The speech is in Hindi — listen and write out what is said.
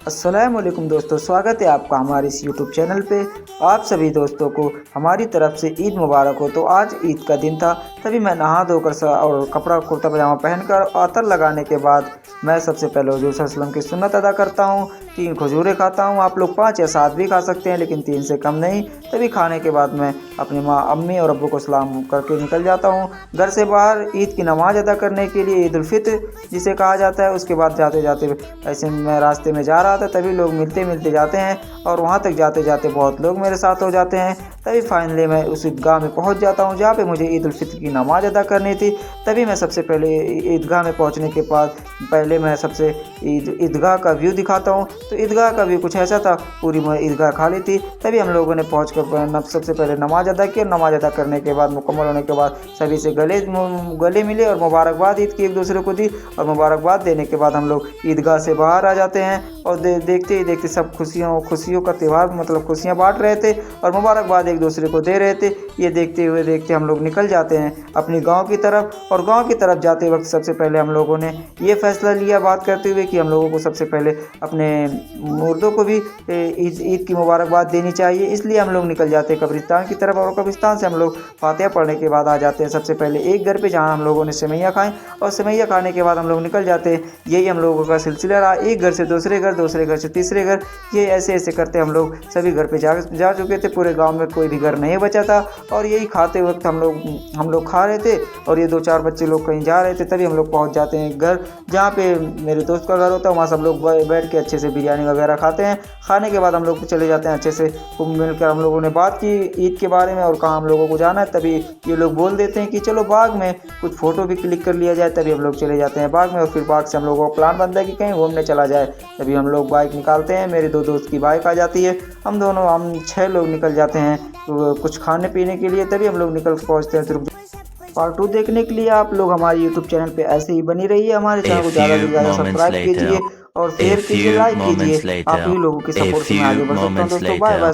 अस्सलामुअलैकुम दोस्तों, स्वागत है आपका हमारे इस यूट्यूब चैनल पे। आप सभी दोस्तों को हमारी तरफ से ईद मुबारक हो। तो आज ईद का दिन था, तभी मैं नहा धोकर और कपड़ा कुर्ता पजामा पहनकर अतर लगाने के बाद मैं सबसे पहले हुजूर सल्लल्लाहु अलैहि वसल्लम की सुन्नत अदा करता हूँ। 3 खजूरें खाता हूँ। आप लोग 5 या 7 भी खा सकते हैं, लेकिन 3 से कम नहीं। तभी खाने के बाद मैं अपनी माँ, अम्मी और अब्बू को सलाम करके निकल जाता हूँ घर से बाहर ईद की नमाज़ अदा करने के लिए, ईद उल फित्र जिसे कहा जाता है। उसके बाद जाते जाते ऐसे मैं रास्ते में जा रहा था, तभी लोग मिलते मिलते जाते हैं और वहाँ तक जाते जाते बहुत लोग मेरे साथ हो जाते हैं। तभी फाइनली मैं उस ईदगाह में पहुँच जाता हूँ जहाँ पे मुझे ईद उल फित्र की नमाज़ अदा करनी थी। तभी मैं सबसे पहले ईदगाह में पहुँचने के बाद पहले मैं सबसे ईदगाह का व्यू दिखाता हूँ। तो ईदगाह का व्यू कुछ ऐसा था, पूरी ईदगाह खाली थी। तभी हम लोगों ने पहुँच कर सबसे पहले नमाज़ अदा की। नमाज़ अदा करने के बाद मुकम्मल होने के बाद सभी से गले मिले और मुबारकबाद ईद की एक दूसरे को दी। और मुबारकबाद देने के बाद हम लोग ईदगाह से बाहर आ जाते हैं और देखते ही देखते सब खुशियों का त्यौहार, मतलब खुशियाँ बांट रहे थे और मुबारकबाद एक दूसरे को दे रहे थे। ये देखते हुए देखते हम लोग निकल जाते हैं अपनी गांव की तरफ। और गांव की तरफ जाते वक्त सबसे पहले हम लोगों ने ये फैसला लिया, बात करते हुए, कि हम लोगों को सबसे पहले अपने मुर्दों को भी ईद की मुबारकबाद देनी चाहिए। इसलिए हम लोग निकल जाते हैं कब्रिस्तान की तरफ और कब्रिस्तान से हम लोग फातिहा पढ़ने के बाद आ जाते हैं सबसे पहले एक घर पे, जहाँ हम लोगों ने सेवैयाँ खाएँ। और सेवैयाँ खाने के बाद हम लोग निकल जाते हैं। यही हम लोगों का सिलसिला रहा, एक घर से दूसरे घर, दूसरे घर से तीसरे घर। ये ऐसे ऐसे करते हम लोग सभी घर पे जा चुके थे। पूरे गांव में कोई भी घर नहीं बचा था। और यही खाते वक्त हम लोग खा रहे थे और ये 2-4 बच्चे लोग कहीं जा रहे थे। तभी हम लोग पहुंच जाते हैं घर जहाँ पे मेरे दोस्त का घर होता है। वहाँ सब लोग बैठ के अच्छे से बिरयानी वगैरह खाते हैं। खाने के बाद हम लोग चले जाते हैं अच्छे से मिलकर। हम लोगों ने बात की ईद के बारे में और कहाँ हम लोगों को जाना है। तभी ये लोग बोल देते हैं कि चलो बाग में कुछ फ़ोटो भी क्लिक कर लिया जाए। तभी हम लोग चले जाते हैं बाग में और फिर बाग से हम लोगों का प्लान बनता है कि कहीं घूमने चला जाए। तभी हम लोग बाइक निकालते हैं, मेरे 2 दोस्त की बाइक आ जाती है। हम 6 लोग निकल जाते हैं कुछ खाने पीने के लिए। तभी हम लोग निकल पहुँचते हैं। पार्ट 2 देखने के लिए आप लोग हमारे यूट्यूब चैनल पे ऐसे ही बनी रहिए। हमारे चैनल को ज़्यादा से ज़्यादा सब्सक्राइब कीजिए और शेयर कीजिए, लाइक कीजिए। आप ही लोगों के सपोर्ट से मैं आगे बढ़ सकता हूँ दोस्तों। Bye bye.